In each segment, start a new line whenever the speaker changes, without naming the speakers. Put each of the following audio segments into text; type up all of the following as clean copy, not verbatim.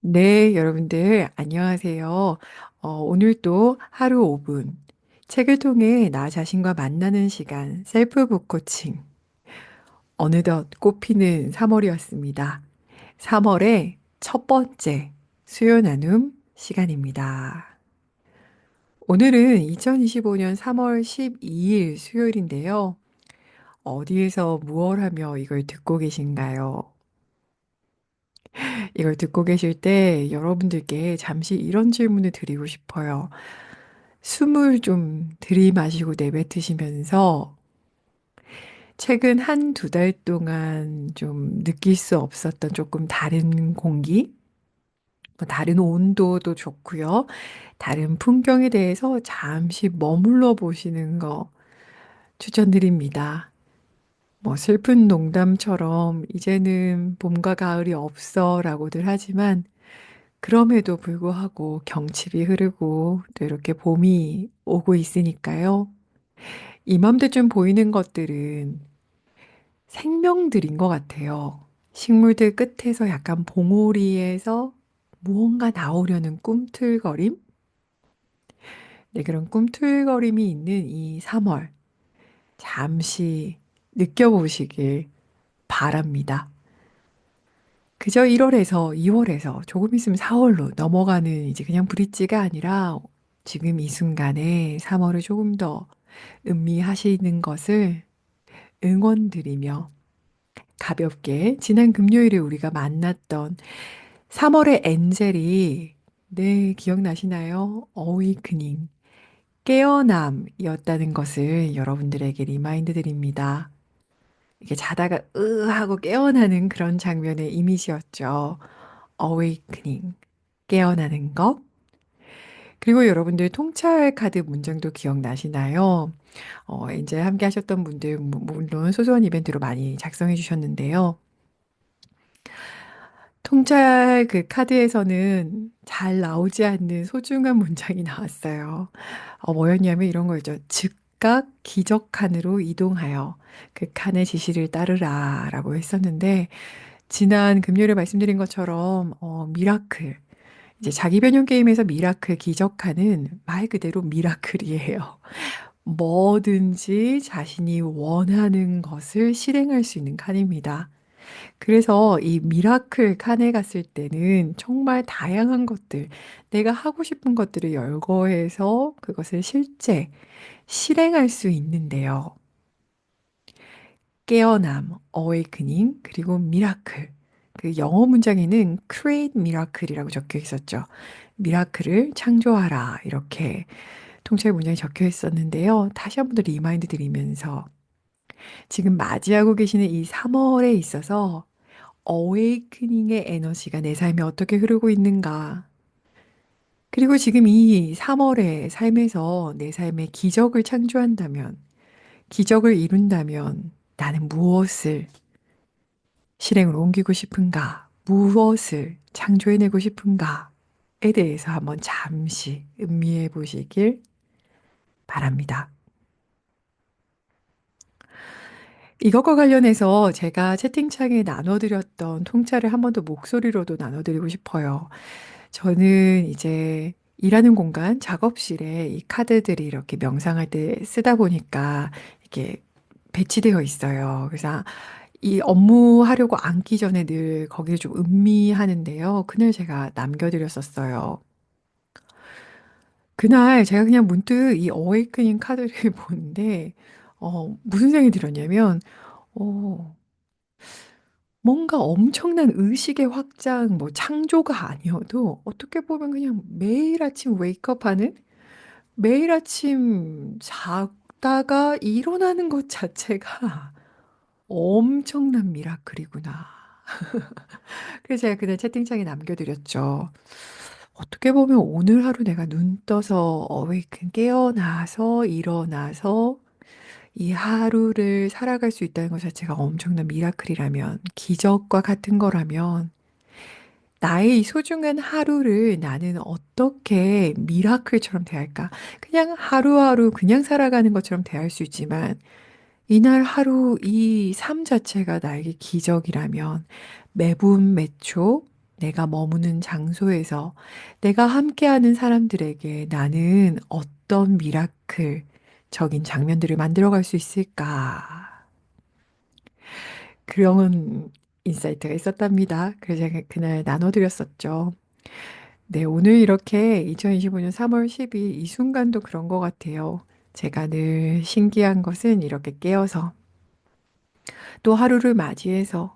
네, 여러분들, 안녕하세요. 오늘 또 하루 5분. 책을 통해 나 자신과 만나는 시간, 셀프 북 코칭. 어느덧 꽃피는 3월이었습니다. 3월의 첫 번째 수요 나눔 시간입니다. 오늘은 2025년 3월 12일 수요일인데요. 어디에서 무얼 하며 이걸 듣고 계신가요? 이걸 듣고 계실 때 여러분들께 잠시 이런 질문을 드리고 싶어요. 숨을 좀 들이마시고 내뱉으시면서 최근 한 두 달 동안 좀 느낄 수 없었던 조금 다른 공기, 뭐 다른 온도도 좋고요. 다른 풍경에 대해서 잠시 머물러 보시는 거 추천드립니다. 뭐 슬픈 농담처럼 이제는 봄과 가을이 없어 라고들 하지만 그럼에도 불구하고 경칩이 흐르고 또 이렇게 봄이 오고 있으니까요. 이맘때쯤 보이는 것들은 생명들인 것 같아요. 식물들 끝에서 약간 봉우리에서 무언가 나오려는 꿈틀거림? 네, 그런 꿈틀거림이 있는 이 3월. 잠시 느껴보시길 바랍니다. 그저 1월에서 2월에서 조금 있으면 4월로 넘어가는 이제 그냥 브릿지가 아니라 지금 이 순간에 3월을 조금 더 음미하시는 것을 응원드리며 가볍게 지난 금요일에 우리가 만났던 3월의 엔젤이 네, 기억나시나요? 어웨이크닝, 깨어남이었다는 것을 여러분들에게 리마인드 드립니다. 이게 자다가 하고 깨어나는 그런 장면의 이미지였죠. 어웨이크닝, 깨어나는 것. 그리고 여러분들 통찰 카드 문장도 기억나시나요? 이제 함께 하셨던 분들, 물론 소소한 이벤트로 많이 작성해 주셨는데요. 통찰 그 카드에서는 잘 나오지 않는 소중한 문장이 나왔어요. 뭐였냐면 이런 거였죠. 즉각 기적 칸으로 이동하여 그 칸의 지시를 따르라 라고 했었는데, 지난 금요일에 말씀드린 것처럼, 미라클. 이제 자기 변형 게임에서 미라클 기적하는 말 그대로 미라클이에요. 뭐든지 자신이 원하는 것을 실행할 수 있는 칸입니다. 그래서 이 미라클 칸에 갔을 때는 정말 다양한 것들, 내가 하고 싶은 것들을 열거해서 그것을 실제 실행할 수 있는데요. 깨어남, awakening, 그리고 미라클. 그 영어 문장에는 create miracle이라고 적혀 있었죠. 미라클을 창조하라. 이렇게 통찰 문장이 적혀 있었는데요. 다시 한 번 더 리마인드 드리면서 지금 맞이하고 계시는 이 3월에 있어서 어웨이크닝의 에너지가 내 삶에 어떻게 흐르고 있는가. 그리고 지금 이 3월의 삶에서 내 삶에 기적을 창조한다면, 기적을 이룬다면 나는 무엇을 실행으로 옮기고 싶은가? 무엇을 창조해내고 싶은가에 대해서 한번 잠시 음미해 보시길 바랍니다. 이것과 관련해서 제가 채팅창에 나눠드렸던 통찰을 한 번 더 목소리로도 나눠드리고 싶어요. 저는 이제 일하는 공간, 작업실에 이 카드들이 이렇게 명상할 때 쓰다 보니까 이렇게 배치되어 있어요. 그래서 이 업무하려고 앉기 전에 늘 거기를 좀 음미하는데요. 그날 제가 남겨드렸었어요. 그날 제가 그냥 문득 이 어웨이크닝 카드를 보는데, 무슨 생각이 들었냐면, 어, 뭔가 엄청난 의식의 확장, 뭐 창조가 아니어도 어떻게 보면 그냥 매일 아침 웨이크업하는 매일 아침 자다가 일어나는 것 자체가 엄청난 미라클이구나. 그래서 제가 그날 채팅창에 남겨드렸죠. 어떻게 보면 오늘 하루 내가 눈 떠서 어웨이큰 깨어나서 일어나서 이 하루를 살아갈 수 있다는 것 자체가 엄청난 미라클이라면, 기적과 같은 거라면, 나의 이 소중한 하루를 나는 어떻게 미라클처럼 대할까? 그냥 하루하루 그냥 살아가는 것처럼 대할 수 있지만, 이날 하루 이 삶 자체가 나에게 기적이라면, 매분 매초 내가 머무는 장소에서 내가 함께하는 사람들에게 나는 어떤 미라클적인 장면들을 만들어갈 수 있을까? 그런 인사이트가 있었답니다. 그래서 제가 그날 나눠드렸었죠. 네, 오늘 이렇게 2025년 3월 10일 이 순간도 그런 것 같아요. 제가 늘 신기한 것은 이렇게 깨어서 또 하루를 맞이해서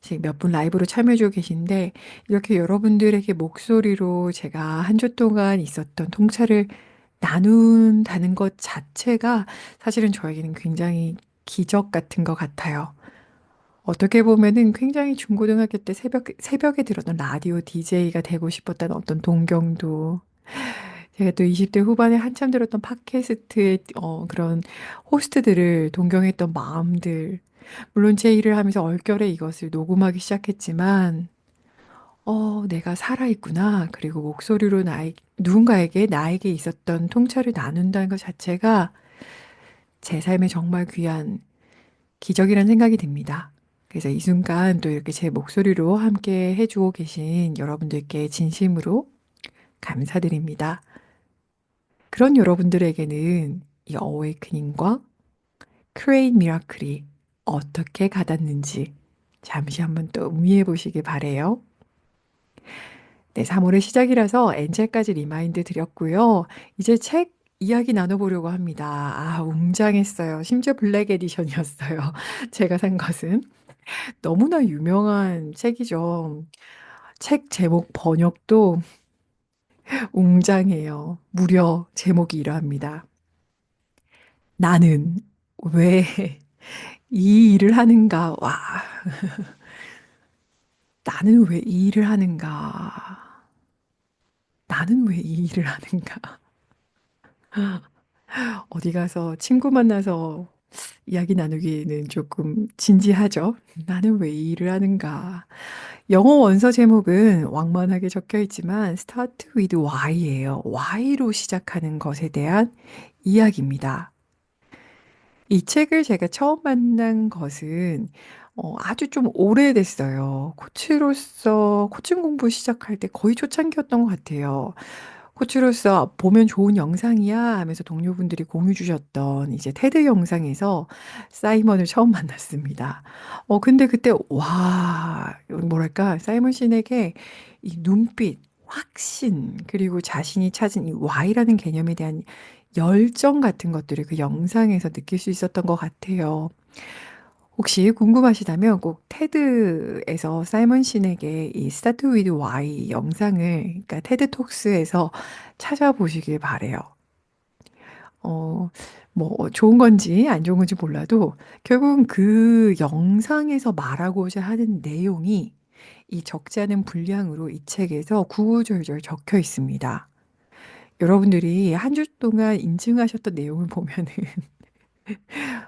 지금 몇 분 라이브로 참여해주고 계신데 이렇게 여러분들에게 목소리로 제가 한 주 동안 있었던 통찰을 나눈다는 것 자체가 사실은 저에게는 굉장히 기적 같은 것 같아요. 어떻게 보면은 굉장히 중고등학교 때 새벽에 들었던 라디오 DJ가 되고 싶었다는 어떤 동경도 제가 또 20대 후반에 한참 들었던 팟캐스트의 그런 호스트들을 동경했던 마음들 물론 제 일을 하면서 얼결에 이것을 녹음하기 시작했지만 내가 살아있구나. 그리고 목소리로 누군가에게 나에게 있었던 통찰을 나눈다는 것 자체가 제 삶에 정말 귀한 기적이라는 생각이 듭니다. 그래서 이 순간 또 이렇게 제 목소리로 함께 해주고 계신 여러분들께 진심으로 감사드립니다. 그런 여러분들에게는 이 어웨이크닝과 크레인 미라클이 어떻게 가닿는지 잠시 한번 또 음미해 보시기 바래요. 네, 3월의 시작이라서 엔젤까지 리마인드 드렸고요. 이제 책 이야기 나눠보려고 합니다. 아, 웅장했어요. 심지어 블랙 에디션이었어요. 제가 산 것은. 너무나 유명한 책이죠. 책 제목 번역도 웅장해요. 무려 제목이 이러합니다. 나는 왜 이 일을 하는가? 와, 나는 왜 이 일을 하는가? 나는 왜 이 일을 하는가? 어디 가서 친구 만나서 이야기 나누기는 조금 진지하죠. 나는 왜 이 일을 하는가? 영어 원서 제목은 왕만하게 적혀 있지만 Start with Why예요. Why로 시작하는 것에 대한 이야기입니다. 이 책을 제가 처음 만난 것은 아주 좀 오래됐어요. 코칭 공부 시작할 때 거의 초창기였던 것 같아요. 코치로서 보면 좋은 영상이야 하면서 동료분들이 공유 주셨던 이제 테드 영상에서 사이먼을 처음 만났습니다. 근데 그때 와, 뭐랄까, 사이먼 신에게 이 눈빛, 확신, 그리고 자신이 찾은 이 Y라는 개념에 대한 열정 같은 것들을 그 영상에서 느낄 수 있었던 것 같아요. 혹시 궁금하시다면 꼭 테드에서 사이먼 신에게 이 Start with Why 영상을, 그러니까 테드 톡스에서 찾아보시길 바래요. 어, 뭐 좋은 건지 안 좋은 건지 몰라도 결국은 그 영상에서 말하고자 하는 내용이 이 적지 않은 분량으로 이 책에서 구구절절 적혀 있습니다. 여러분들이 한 주 동안 인증하셨던 내용을 보면은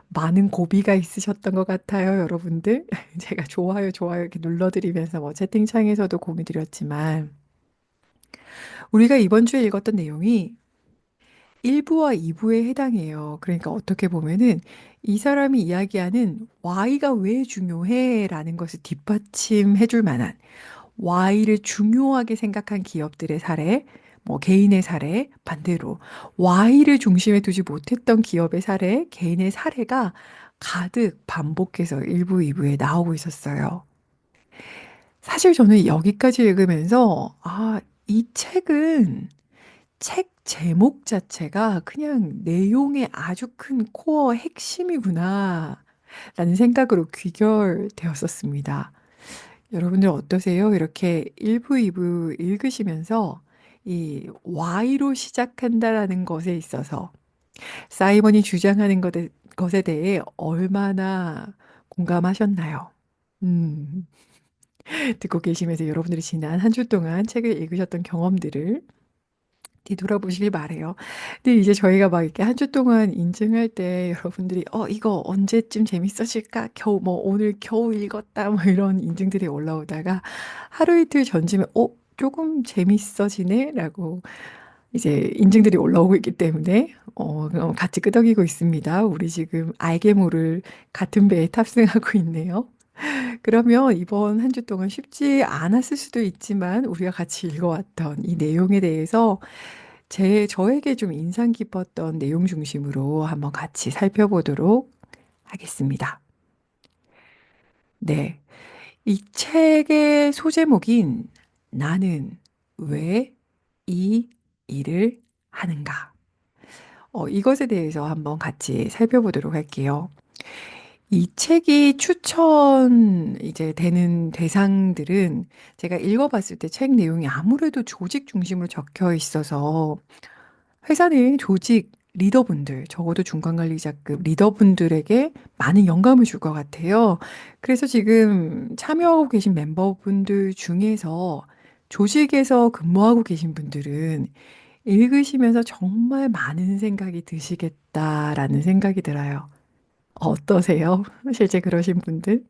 많은 고비가 있으셨던 것 같아요, 여러분들. 제가 좋아요, 좋아요 이렇게 눌러드리면서 뭐 채팅창에서도 공유 드렸지만, 우리가 이번 주에 읽었던 내용이 1부와 2부에 해당해요. 그러니까 어떻게 보면은 이 사람이 이야기하는 Y가 왜 중요해? 라는 것을 뒷받침해 줄 만한 Y를 중요하게 생각한 기업들의 사례, 뭐 개인의 사례, 반대로 Y를 중심에 두지 못했던 기업의 사례, 개인의 사례가 가득 반복해서 1부, 2부에 나오고 있었어요. 사실 저는 여기까지 읽으면서, 이 책은 책 제목 자체가 그냥 내용의 아주 큰 코어 핵심이구나, 라는 생각으로 귀결되었었습니다. 여러분들 어떠세요? 이렇게 1부, 2부 읽으시면서 이 Y로 시작한다라는 것에 있어서 사이먼이 주장하는 것에 대해 얼마나 공감하셨나요? 음, 듣고 계시면서 여러분들이 지난 한 주 동안 책을 읽으셨던 경험들을 뒤돌아보시길 바래요. 근데 이제 저희가 막 이렇게 한 주 동안 인증할 때 여러분들이 이거 언제쯤 재밌어질까? 겨우 뭐 오늘 겨우 읽었다 뭐 이런 인증들이 올라오다가 하루 이틀 전쯤에 조금 재밌어지네라고 이제 인증들이 올라오고 있기 때문에 그럼 같이 끄덕이고 있습니다. 우리 지금 알게 모를 같은 배에 탑승하고 있네요. 그러면 이번 한 주 동안 쉽지 않았을 수도 있지만 우리가 같이 읽어왔던 이 내용에 대해서 저에게 좀 인상 깊었던 내용 중심으로 한번 같이 살펴보도록 하겠습니다. 네. 이 책의 소제목인 나는 왜 이 일을 하는가? 이것에 대해서 한번 같이 살펴보도록 할게요. 이 책이 추천 이제 되는 대상들은 제가 읽어봤을 때 책 내용이 아무래도 조직 중심으로 적혀 있어서 회사 내 조직 리더분들, 적어도 중간관리자급 리더분들에게 많은 영감을 줄 것 같아요. 그래서 지금 참여하고 계신 멤버분들 중에서 조직에서 근무하고 계신 분들은 읽으시면서 정말 많은 생각이 드시겠다라는 생각이 들어요. 어떠세요? 실제 그러신 분들?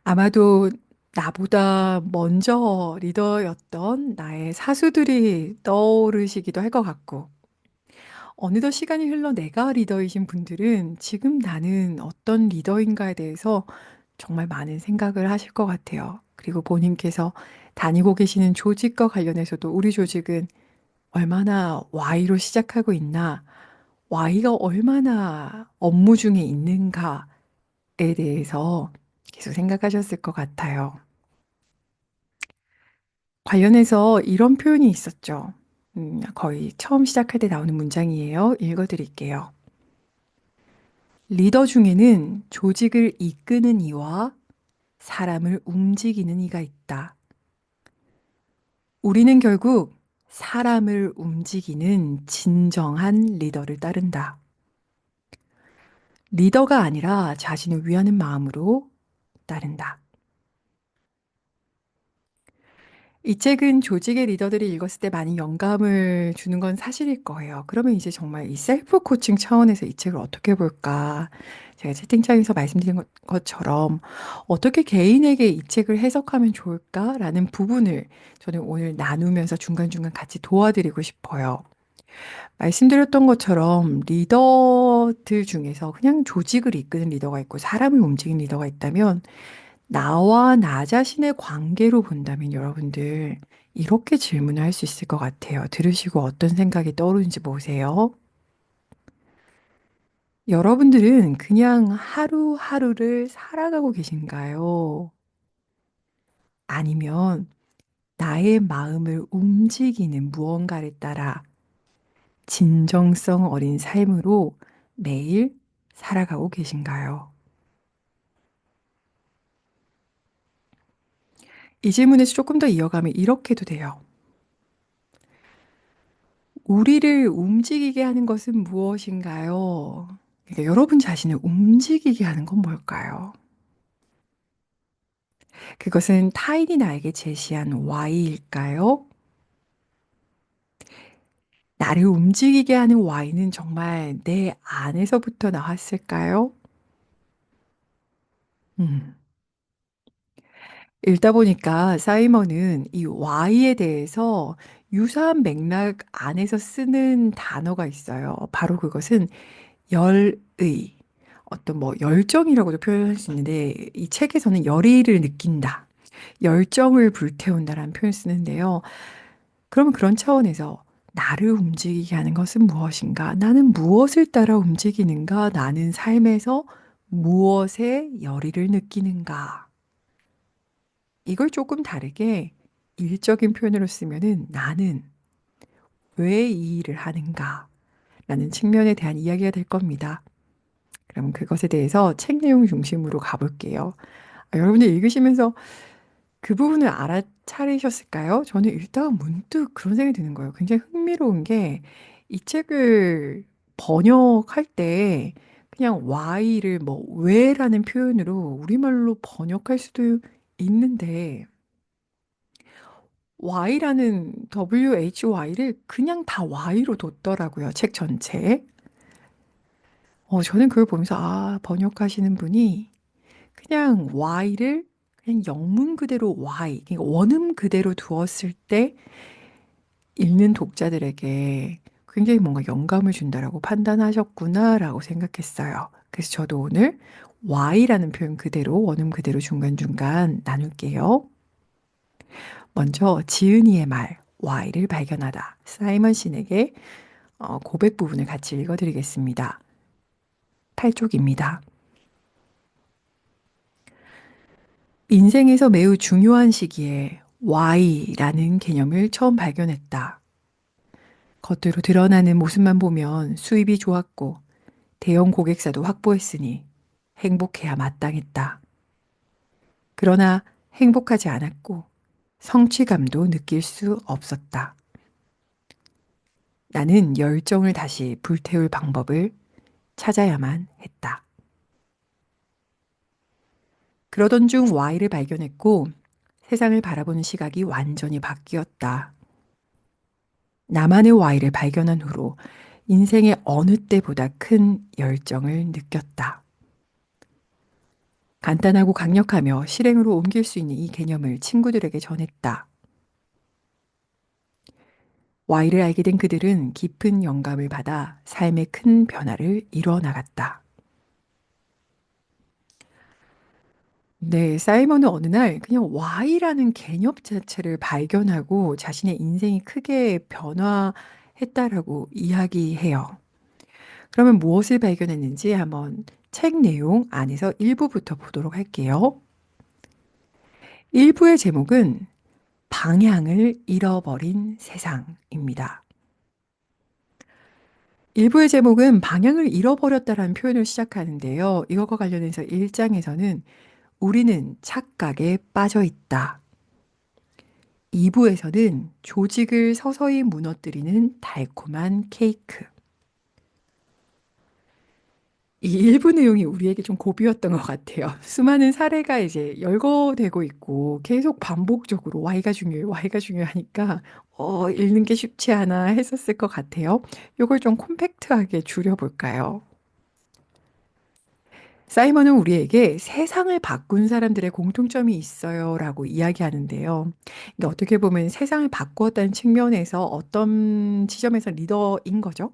아마도 나보다 먼저 리더였던 나의 사수들이 떠오르시기도 할 것 같고, 어느덧 시간이 흘러 내가 리더이신 분들은 지금 나는 어떤 리더인가에 대해서 정말 많은 생각을 하실 것 같아요. 그리고 본인께서 다니고 계시는 조직과 관련해서도 우리 조직은 얼마나 Y로 시작하고 있나, Y가 얼마나 업무 중에 있는가에 대해서 계속 생각하셨을 것 같아요. 관련해서 이런 표현이 있었죠. 거의 처음 시작할 때 나오는 문장이에요. 읽어드릴게요. 리더 중에는 조직을 이끄는 이와 사람을 움직이는 이가 있다. 우리는 결국 사람을 움직이는 진정한 리더를 따른다. 리더가 아니라 자신을 위하는 마음으로 따른다. 이 책은 조직의 리더들이 읽었을 때 많이 영감을 주는 건 사실일 거예요. 그러면 이제 정말 이 셀프 코칭 차원에서 이 책을 어떻게 볼까? 제가 채팅창에서 말씀드린 것처럼 어떻게 개인에게 이 책을 해석하면 좋을까라는 부분을 저는 오늘 나누면서 중간중간 같이 도와드리고 싶어요. 말씀드렸던 것처럼 리더들 중에서 그냥 조직을 이끄는 리더가 있고 사람을 움직이는 리더가 있다면 나와 나 자신의 관계로 본다면 여러분들 이렇게 질문을 할 수 있을 것 같아요. 들으시고 어떤 생각이 떠오르는지 보세요. 여러분들은 그냥 하루하루를 살아가고 계신가요? 아니면 나의 마음을 움직이는 무언가를 따라 진정성 어린 삶으로 매일 살아가고 계신가요? 이 질문에서 조금 더 이어가면 이렇게도 돼요. 우리를 움직이게 하는 것은 무엇인가요? 그러니까 여러분 자신을 움직이게 하는 건 뭘까요? 그것은 타인이 나에게 제시한 Y일까요? 나를 움직이게 하는 Y는 정말 내 안에서부터 나왔을까요? 음. 읽다 보니까 사이먼은 이 Y에 대해서 유사한 맥락 안에서 쓰는 단어가 있어요. 바로 그것은 열의, 어떤 뭐 열정이라고도 표현할 수 있는데 이 책에서는 열의를 느낀다, 열정을 불태운다라는 표현을 쓰는데요. 그러면 그런 차원에서 나를 움직이게 하는 것은 무엇인가? 나는 무엇을 따라 움직이는가? 나는 삶에서 무엇에 열의를 느끼는가? 이걸 조금 다르게 일적인 표현으로 쓰면은 나는 왜 이 일을 하는가? 라는 측면에 대한 이야기가 될 겁니다. 그럼 그것에 대해서 책 내용 중심으로 가볼게요. 여러분들 읽으시면서 그 부분을 알아차리셨을까요? 저는 읽다가 문득 그런 생각이 드는 거예요. 굉장히 흥미로운 게 이 책을 번역할 때 그냥 why를 뭐 왜라는 표현으로 우리말로 번역할 수도 있는데 Y라는 WHY를 그냥 다 Y로 뒀더라고요. 책 전체에. 저는 그걸 보면서 아, 번역하시는 분이 그냥 Y를 그냥 영문 그대로 Y, 그러니까 원음 그대로 두었을 때 읽는 독자들에게 굉장히 뭔가 영감을 준다라고 판단하셨구나라고 생각했어요. 그래서 저도 오늘 why라는 표현 그대로, 원음 그대로 중간중간 나눌게요. 먼저 지은이의 말, why를 발견하다. 사이먼 신에게 고백 부분을 같이 읽어드리겠습니다. 8쪽입니다. 인생에서 매우 중요한 시기에 why라는 개념을 처음 발견했다. 겉으로 드러나는 모습만 보면 수입이 좋았고 대형 고객사도 확보했으니 행복해야 마땅했다. 그러나 행복하지 않았고 성취감도 느낄 수 없었다. 나는 열정을 다시 불태울 방법을 찾아야만 했다. 그러던 중 Y를 발견했고 세상을 바라보는 시각이 완전히 바뀌었다. 나만의 Y를 발견한 후로 인생의 어느 때보다 큰 열정을 느꼈다. 간단하고 강력하며 실행으로 옮길 수 있는 이 개념을 친구들에게 전했다. Y를 알게 된 그들은 깊은 영감을 받아 삶의 큰 변화를 이루어 나갔다. 네, 사이먼은 어느 날 그냥 Y라는 개념 자체를 발견하고 자신의 인생이 크게 변화했다라고 이야기해요. 그러면 무엇을 발견했는지 한번 책 내용 안에서 일부부터 보도록 할게요. 일부의 제목은 방향을 잃어버린 세상입니다. 일부의 제목은 방향을 잃어버렸다라는 표현을 시작하는데요. 이것과 관련해서 1장에서는 우리는 착각에 빠져 있다. 2부에서는 조직을 서서히 무너뜨리는 달콤한 케이크. 이 일부 내용이 우리에게 좀 고비였던 것 같아요. 수많은 사례가 이제 열거되고 있고 계속 반복적으로 Y가 중요해, Y가 중요하니까 읽는 게 쉽지 않아 했었을 것 같아요. 이걸 좀 콤팩트하게 줄여볼까요? 사이먼은 우리에게 세상을 바꾼 사람들의 공통점이 있어요라고 이야기하는데요. 이게 어떻게 보면 세상을 바꾸었다는 측면에서 어떤 지점에서 리더인 거죠.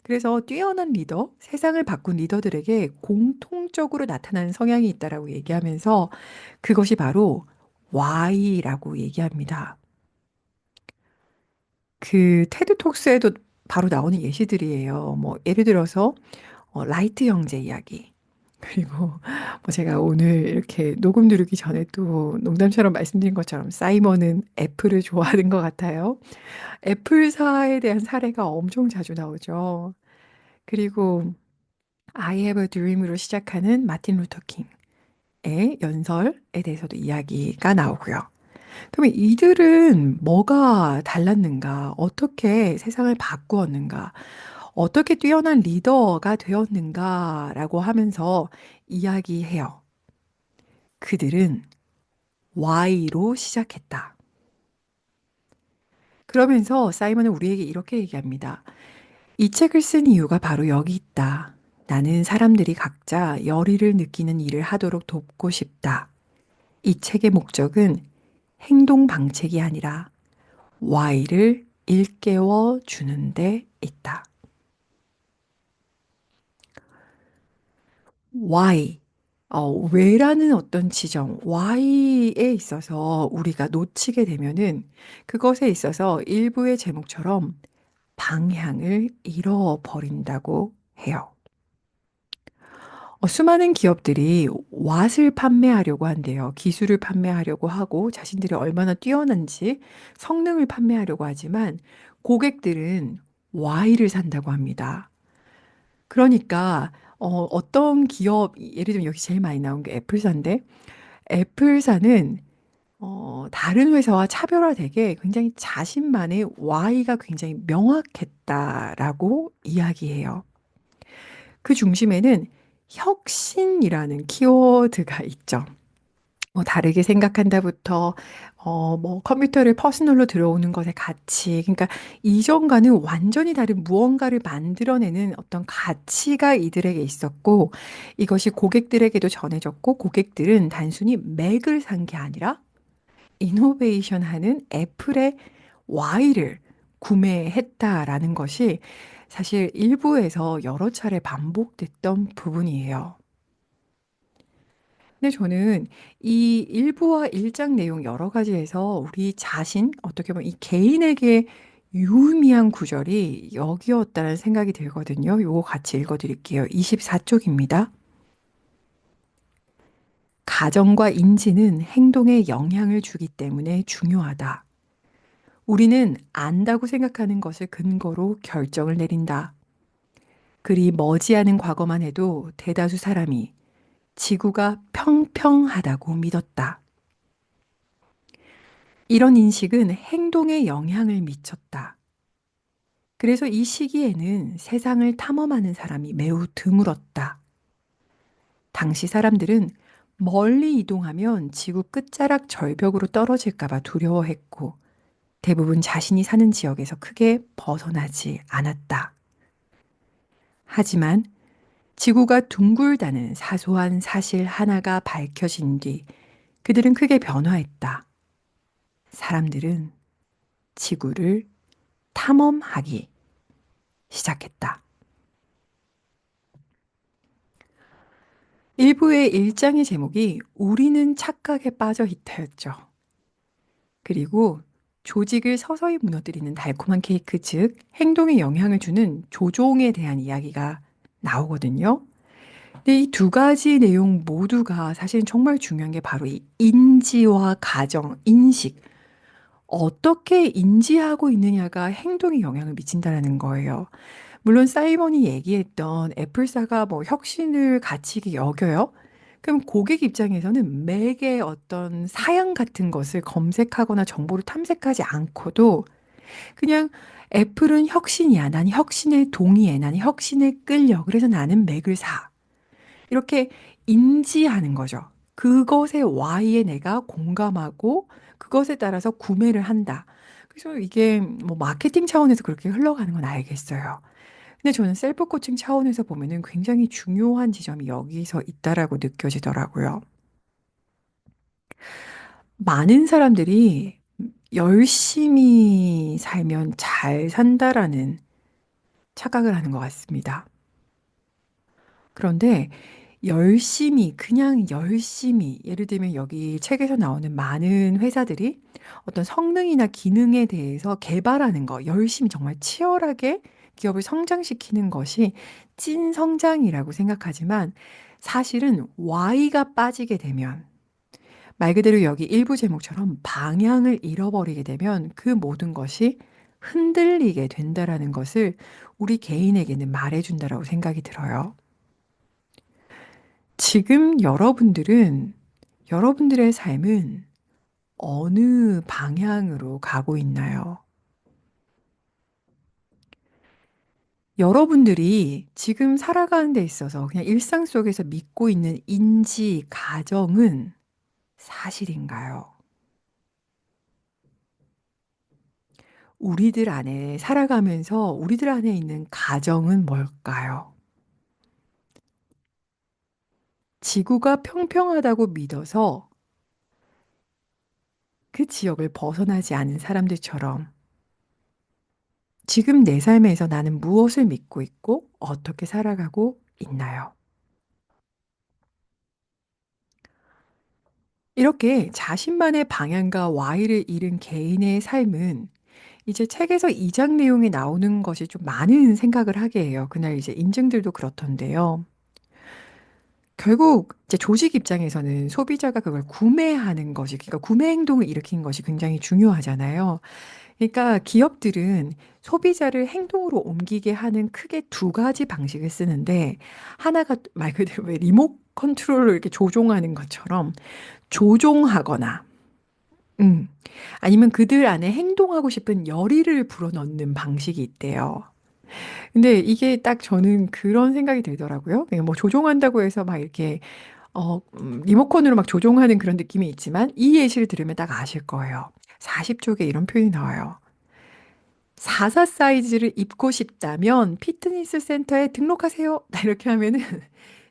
그래서 뛰어난 리더, 세상을 바꾼 리더들에게 공통적으로 나타나는 성향이 있다라고 얘기하면서 그것이 바로 Y라고 얘기합니다. 그 테드 톡스에도 바로 나오는 예시들이에요. 뭐 예를 들어서 라이트 형제 이야기. 그리고 제가 오늘 이렇게 녹음 누르기 전에도 농담처럼 말씀드린 것처럼 사이먼은 애플을 좋아하는 것 같아요. 애플사에 대한 사례가 엄청 자주 나오죠. 그리고 I have a dream으로 시작하는 마틴 루터 킹의 연설에 대해서도 이야기가 나오고요. 그러면 이들은 뭐가 달랐는가? 어떻게 세상을 바꾸었는가? 어떻게 뛰어난 리더가 되었는가라고 하면서 이야기해요. 그들은 Y로 시작했다. 그러면서 사이먼은 우리에게 이렇게 얘기합니다. 이 책을 쓴 이유가 바로 여기 있다. 나는 사람들이 각자 열의를 느끼는 일을 하도록 돕고 싶다. 이 책의 목적은 행동 방책이 아니라 Y를 일깨워 주는 데 있다. Why, 왜라는 어떤 지점, why에 있어서 우리가 놓치게 되면은 그것에 있어서 일부의 제목처럼 방향을 잃어버린다고 해요. 수많은 기업들이 what을 판매하려고 한대요. 기술을 판매하려고 하고 자신들이 얼마나 뛰어난지 성능을 판매하려고 하지만 고객들은 why를 산다고 합니다. 그러니까 어떤 기업, 예를 들면 여기 제일 많이 나온 게 애플사인데 애플사는 다른 회사와 차별화되게 굉장히 자신만의 why가 굉장히 명확했다라고 이야기해요. 그 중심에는 혁신이라는 키워드가 있죠. 다르게 생각한다부터 뭐 컴퓨터를 퍼스널로 들어오는 것의 가치, 그러니까 이전과는 완전히 다른 무언가를 만들어내는 어떤 가치가 이들에게 있었고 이것이 고객들에게도 전해졌고 고객들은 단순히 맥을 산 게 아니라 이노베이션 하는 애플의 Y를 구매했다라는 것이 사실 일부에서 여러 차례 반복됐던 부분이에요. 근데 저는 이 일부와 일장 내용 여러 가지에서 우리 자신, 어떻게 보면 이 개인에게 유의미한 구절이 여기였다는 생각이 들거든요. 요거 같이 읽어드릴게요. 24쪽입니다. 가정과 인지는 행동에 영향을 주기 때문에 중요하다. 우리는 안다고 생각하는 것을 근거로 결정을 내린다. 그리 머지않은 과거만 해도 대다수 사람이 지구가 평평하다고 믿었다. 이런 인식은 행동에 영향을 미쳤다. 그래서 이 시기에는 세상을 탐험하는 사람이 매우 드물었다. 당시 사람들은 멀리 이동하면 지구 끝자락 절벽으로 떨어질까봐 두려워했고 대부분 자신이 사는 지역에서 크게 벗어나지 않았다. 하지만 지구가 둥글다는 사소한 사실 하나가 밝혀진 뒤 그들은 크게 변화했다. 사람들은 지구를 탐험하기 시작했다. 일부의 일장의 제목이 우리는 착각에 빠져 있다였죠. 그리고 조직을 서서히 무너뜨리는 달콤한 케이크, 즉 행동에 영향을 주는 조종에 대한 이야기가 나오거든요. 근데 이 두 가지 내용 모두가 사실은 정말 중요한 게 바로 이 인지와 가정, 인식. 어떻게 인지하고 있느냐가 행동에 영향을 미친다라는 거예요. 물론 사이먼이 얘기했던 애플사가 뭐 혁신을 가치 있게 여겨요? 그럼 고객 입장에서는 맥의 어떤 사양 같은 것을 검색하거나 정보를 탐색하지 않고도 그냥 애플은 혁신이야. 난 혁신에 동의해. 난 혁신에 끌려. 그래서 나는 맥을 사. 이렇게 인지하는 거죠. 그것의 Y에 내가 공감하고 그것에 따라서 구매를 한다. 그래서 이게 뭐 마케팅 차원에서 그렇게 흘러가는 건 알겠어요. 근데 저는 셀프 코칭 차원에서 보면은 굉장히 중요한 지점이 여기서 있다라고 느껴지더라고요. 많은 사람들이 열심히 살면 잘 산다라는 착각을 하는 것 같습니다. 그런데 열심히, 그냥 열심히, 예를 들면 여기 책에서 나오는 많은 회사들이 어떤 성능이나 기능에 대해서 개발하는 거, 열심히 정말 치열하게 기업을 성장시키는 것이 찐 성장이라고 생각하지만 사실은 Y가 빠지게 되면 말 그대로 여기 일부 제목처럼 방향을 잃어버리게 되면 그 모든 것이 흔들리게 된다라는 것을 우리 개인에게는 말해준다라고 생각이 들어요. 지금 여러분들의 삶은 어느 방향으로 가고 있나요? 여러분들이 지금 살아가는 데 있어서 그냥 일상 속에서 믿고 있는 인지, 가정은 사실인가요? 우리들 안에 살아가면서 우리들 안에 있는 가정은 뭘까요? 지구가 평평하다고 믿어서 그 지역을 벗어나지 않은 사람들처럼 지금 내 삶에서 나는 무엇을 믿고 있고 어떻게 살아가고 있나요? 이렇게 자신만의 방향과 Y를 잃은 개인의 삶은 이제 책에서 2장 내용에 나오는 것이 좀 많은 생각을 하게 해요. 그날 이제 인증들도 그렇던데요. 결국 이제 조직 입장에서는 소비자가 그걸 구매하는 것이, 그러니까 구매 행동을 일으킨 것이 굉장히 중요하잖아요. 그러니까 기업들은 소비자를 행동으로 옮기게 하는 크게 두 가지 방식을 쓰는데, 하나가 말 그대로 왜 리모트 컨트롤로 이렇게 조종하는 것처럼 조종하거나, 음, 아니면 그들 안에 행동하고 싶은 열의를 불어넣는 방식이 있대요. 근데 이게 딱 저는 그런 생각이 들더라고요. 그러니까 뭐 조종한다고 해서 막 이렇게 리모컨으로 막 조종하는 그런 느낌이 있지만 이 예시를 들으면 딱 아실 거예요. 40쪽에 이런 표현이 나와요. 44 사이즈를 입고 싶다면 피트니스 센터에 등록하세요. 이렇게 하면은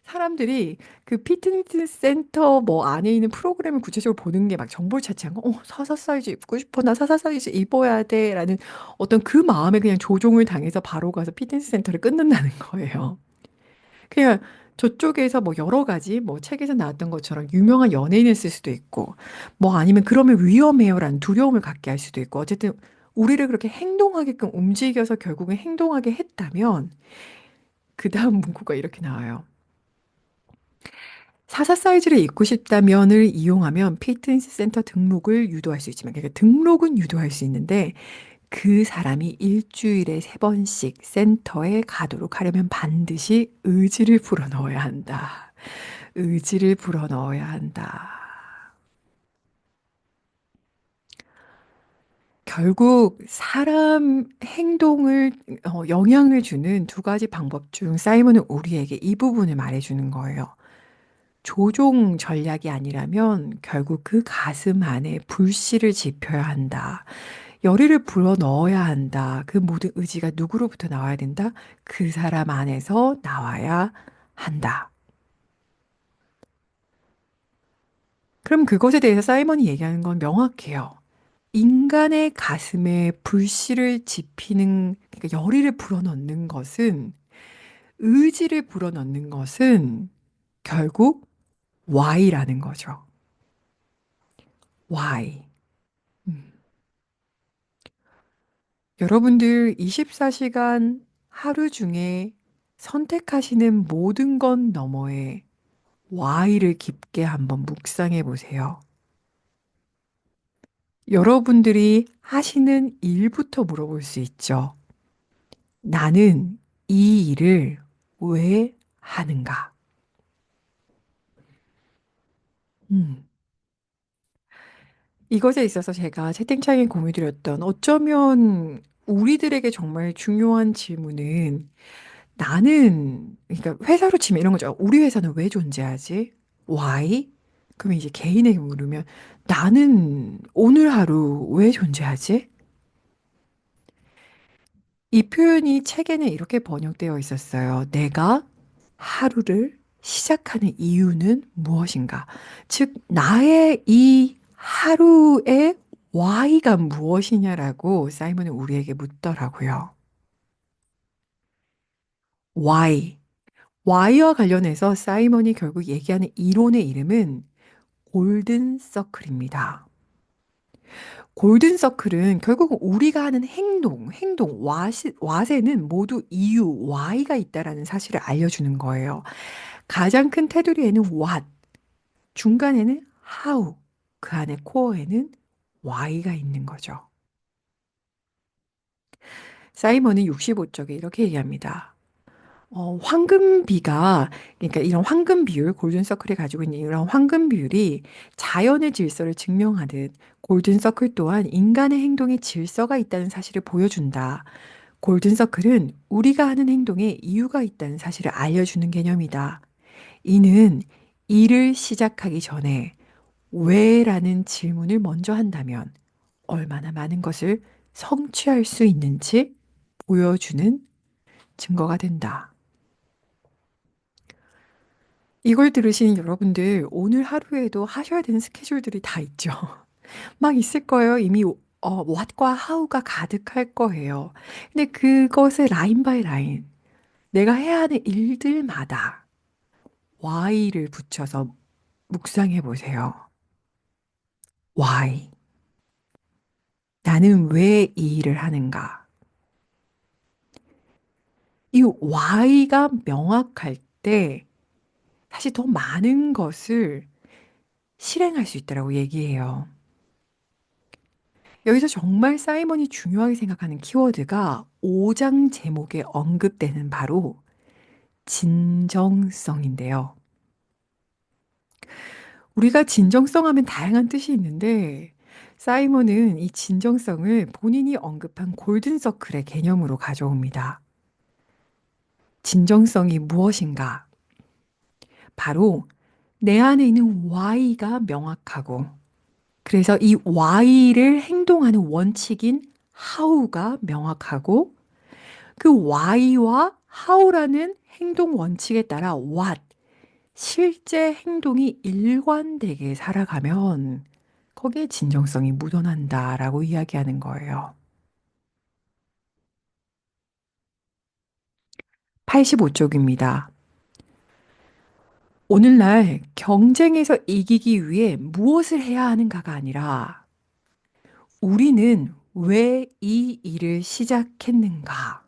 사람들이 그 피트니스 센터 뭐 안에 있는 프로그램을 구체적으로 보는 게 막 정보를 찾지 않고 44 사이즈 입고 싶어. 나 44 사이즈 입어야 돼. 라는 어떤 그 마음에 그냥 조종을 당해서 바로 가서 피트니스 센터를 끊는다는 거예요. 그냥 저쪽에서 뭐 여러 가지 뭐 책에서 나왔던 것처럼 유명한 연예인을 쓸 수도 있고 뭐 아니면 그러면 위험해요라는 두려움을 갖게 할 수도 있고 어쨌든 우리를 그렇게 행동하게끔 움직여서 결국은 행동하게 했다면 그 다음 문구가 이렇게 나와요. 사사 사이즈를 입고 싶다면을 이용하면 피트니스 센터 등록을 유도할 수 있지만 그러니까 등록은 유도할 수 있는데 그 사람이 일주일에 3번씩 센터에 가도록 하려면 반드시 의지를 불어넣어야 한다. 의지를 불어넣어야 한다. 결국 사람 행동을 영향을 주는 두 가지 방법 중 사이먼은 우리에게 이 부분을 말해주는 거예요. 조종 전략이 아니라면 결국 그 가슴 안에 불씨를 지펴야 한다. 열의를 불어 넣어야 한다. 그 모든 의지가 누구로부터 나와야 된다? 그 사람 안에서 나와야 한다. 그럼 그것에 대해서 사이먼이 얘기하는 건 명확해요. 인간의 가슴에 불씨를 지피는, 그러니까 열의를 불어넣는 것은, 의지를 불어넣는 것은 결국 Y라는 거죠. Y. 음. 여러분들 24시간 하루 중에 선택하시는 모든 것 너머에 Y를 깊게 한번 묵상해 보세요. 여러분들이 하시는 일부터 물어볼 수 있죠. 나는 이 일을 왜 하는가? 음. 이것에 있어서 제가 채팅창에 공유드렸던 어쩌면 우리들에게 정말 중요한 질문은 나는, 그러니까 회사로 치면 이런 거죠. 우리 회사는 왜 존재하지? Why? 그러면 이제 개인에게 물으면 나는 오늘 하루 왜 존재하지? 이 표현이 책에는 이렇게 번역되어 있었어요. 내가 하루를 시작하는 이유는 무엇인가? 즉, 나의 이 하루의 why가 무엇이냐라고 사이먼은 우리에게 묻더라고요. why. why와 관련해서 사이먼이 결국 얘기하는 이론의 이름은 골든 서클입니다. 골든 서클은 결국 우리가 하는 행동, 와세는 모두 이유, why가 있다라는 사실을 알려주는 거예요. 가장 큰 테두리에는 what, 중간에는 how, 그 안에 코어에는 why가 있는 거죠. 사이먼은 65쪽에 이렇게 얘기합니다. 황금 그러니까 이런 황금 비율, 골든 서클이 가지고 있는 이런 황금 비율이 자연의 질서를 증명하듯 골든 서클 또한 인간의 행동에 질서가 있다는 사실을 보여준다. 골든 서클은 우리가 하는 행동에 이유가 있다는 사실을 알려주는 개념이다. 이는 일을 시작하기 전에 왜라는 질문을 먼저 한다면 얼마나 많은 것을 성취할 수 있는지 보여주는 증거가 된다. 이걸 들으신 여러분들, 오늘 하루에도 하셔야 되는 스케줄들이 다 있죠. 막 있을 거예요. 이미 what과 how가 가득할 거예요. 근데 그것을 라인 바이 라인, 내가 해야 하는 일들마다 why를 붙여서 묵상해 보세요. why. 나는 왜 이 일을 하는가? 이 why가 명확할 때 사실 더 많은 것을 실행할 수 있다라고 얘기해요. 여기서 정말 사이먼이 중요하게 생각하는 키워드가 5장 제목에 언급되는 바로 진정성인데요. 우리가 진정성 하면 다양한 뜻이 있는데 사이먼은 이 진정성을 본인이 언급한 골든서클의 개념으로 가져옵니다. 진정성이 무엇인가? 바로 내 안에 있는 why가 명확하고 그래서 이 why를 행동하는 원칙인 how가 명확하고 그 why와 how라는 행동 원칙에 따라 what, 실제 행동이 일관되게 살아가면 거기에 진정성이 묻어난다라고 이야기하는 거예요. 85쪽입니다. 오늘날 경쟁에서 이기기 위해 무엇을 해야 하는가가 아니라 우리는 왜 이 일을 시작했는가?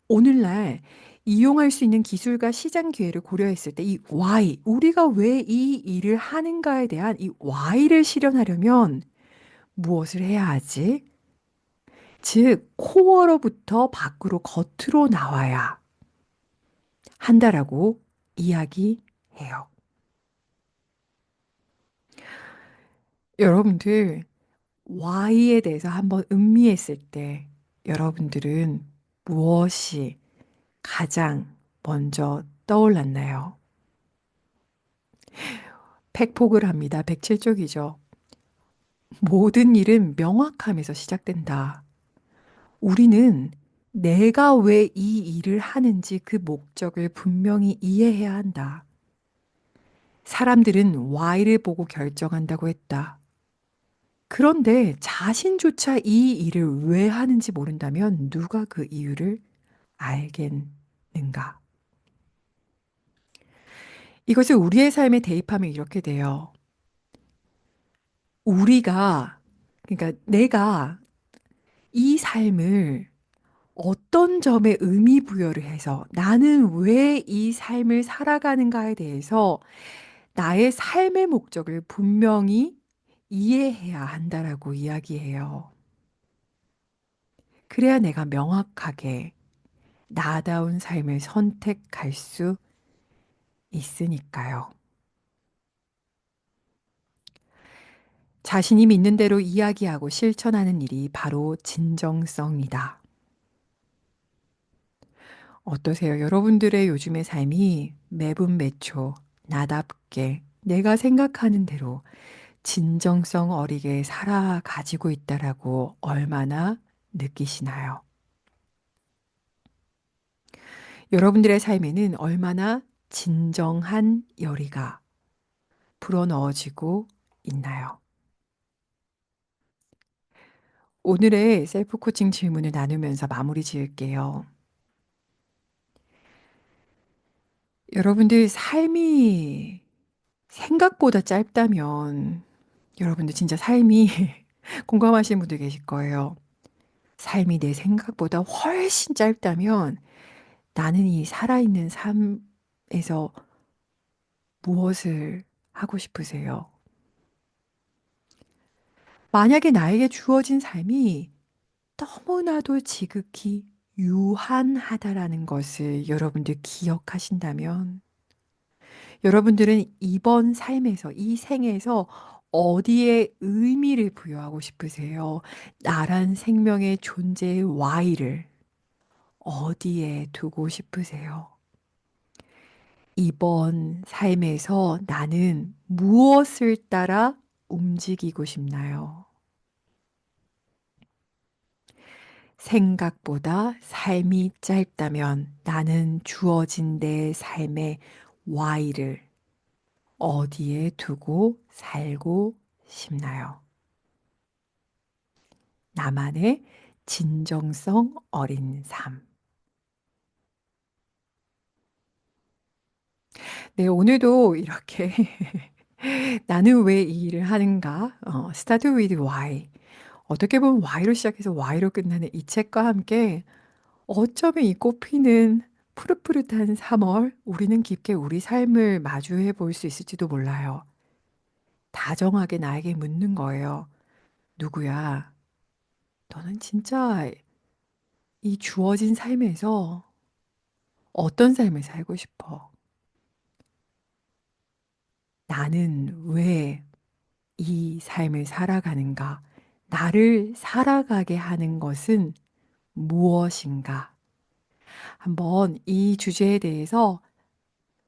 오늘날 이용할 수 있는 기술과 시장 기회를 고려했을 때 이 why, 우리가 왜 이 일을 하는가에 대한 이 why를 실현하려면 무엇을 해야 하지? 즉, 코어로부터 밖으로 겉으로 나와야 한다라고 이야기해요. 여러분들, why에 대해서 한번 음미했을 때 여러분들은 무엇이 가장 먼저 떠올랐나요? 팩폭을 합니다. 107쪽이죠. 모든 일은 명확함에서 시작된다. 우리는 내가 왜 이 일을 하는지 그 목적을 분명히 이해해야 한다. 사람들은 why를 보고 결정한다고 했다. 그런데 자신조차 이 일을 왜 하는지 모른다면 누가 그 이유를 알겠는가? 이것을 우리의 삶에 대입하면 이렇게 돼요. 우리가, 그러니까 내가 이 삶을 어떤 점에 의미 부여를 해서 나는 왜 이 삶을 살아가는가에 대해서 나의 삶의 목적을 분명히 이해해야 한다라고 이야기해요. 그래야 내가 명확하게 나다운 삶을 선택할 수 있으니까요. 자신이 믿는 대로 이야기하고 실천하는 일이 바로 진정성이다. 어떠세요? 여러분들의 요즘의 삶이 매분 매초 나답게 내가 생각하는 대로 진정성 어리게 살아가지고 있다라고 얼마나 느끼시나요? 여러분들의 삶에는 얼마나 진정한 열의가 불어넣어지고 있나요? 오늘의 셀프 코칭 질문을 나누면서 마무리 지을게요. 여러분들 삶이 생각보다 짧다면 여러분들 진짜 삶이 공감하시는 분들 계실 거예요. 삶이 내 생각보다 훨씬 짧다면 나는 이 살아있는 삶에서 무엇을 하고 싶으세요? 만약에 나에게 주어진 삶이 너무나도 지극히 유한하다라는 것을 여러분들 기억하신다면 여러분들은 이번 삶에서, 이 생에서 어디에 의미를 부여하고 싶으세요? 나란 생명의 존재의 why를 어디에 두고 싶으세요? 이번 삶에서 나는 무엇을 따라 움직이고 싶나요? 생각보다 삶이 짧다면 나는 주어진 내 삶의 why를 어디에 두고 살고 싶나요? 나만의 진정성 어린 삶. 네, 오늘도 이렇게 나는 왜 이 일을 하는가? Start with why. 어떻게 보면 why로 시작해서 why로 끝나는 이 책과 함께 어쩌면 이 꽃피는 푸릇푸릇한 3월, 우리는 깊게 우리 삶을 마주해 볼 수 있을지도 몰라요. 다정하게 나에게 묻는 거예요. 누구야? 너는 진짜 이 주어진 삶에서 어떤 삶을 살고 싶어? 나는 왜 이 삶을 살아가는가? 나를 살아가게 하는 것은 무엇인가? 한번 이 주제에 대해서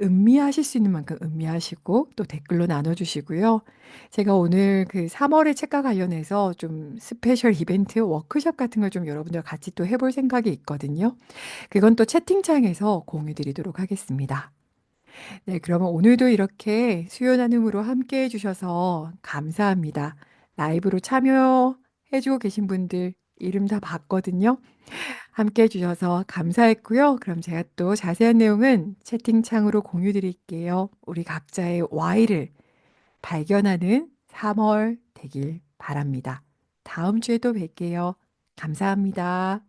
음미하실 수 있는 만큼 음미하시고 또 댓글로 나눠주시고요. 제가 오늘 그 3월의 책과 관련해서 좀 스페셜 이벤트 워크숍 같은 걸 좀 여러분들 같이 또 해볼 생각이 있거든요. 그건 또 채팅창에서 공유 드리도록 하겠습니다. 네, 그러면 오늘도 이렇게 수요 나눔으로 함께 해주셔서 감사합니다. 라이브로 참여해주고 계신 분들 이름 다 봤거든요. 함께 해 주셔서 감사했고요. 그럼 제가 또 자세한 내용은 채팅창으로 공유 드릴게요. 우리 각자의 Y를 발견하는 3월 되길 바랍니다. 다음 주에 또 뵐게요. 감사합니다.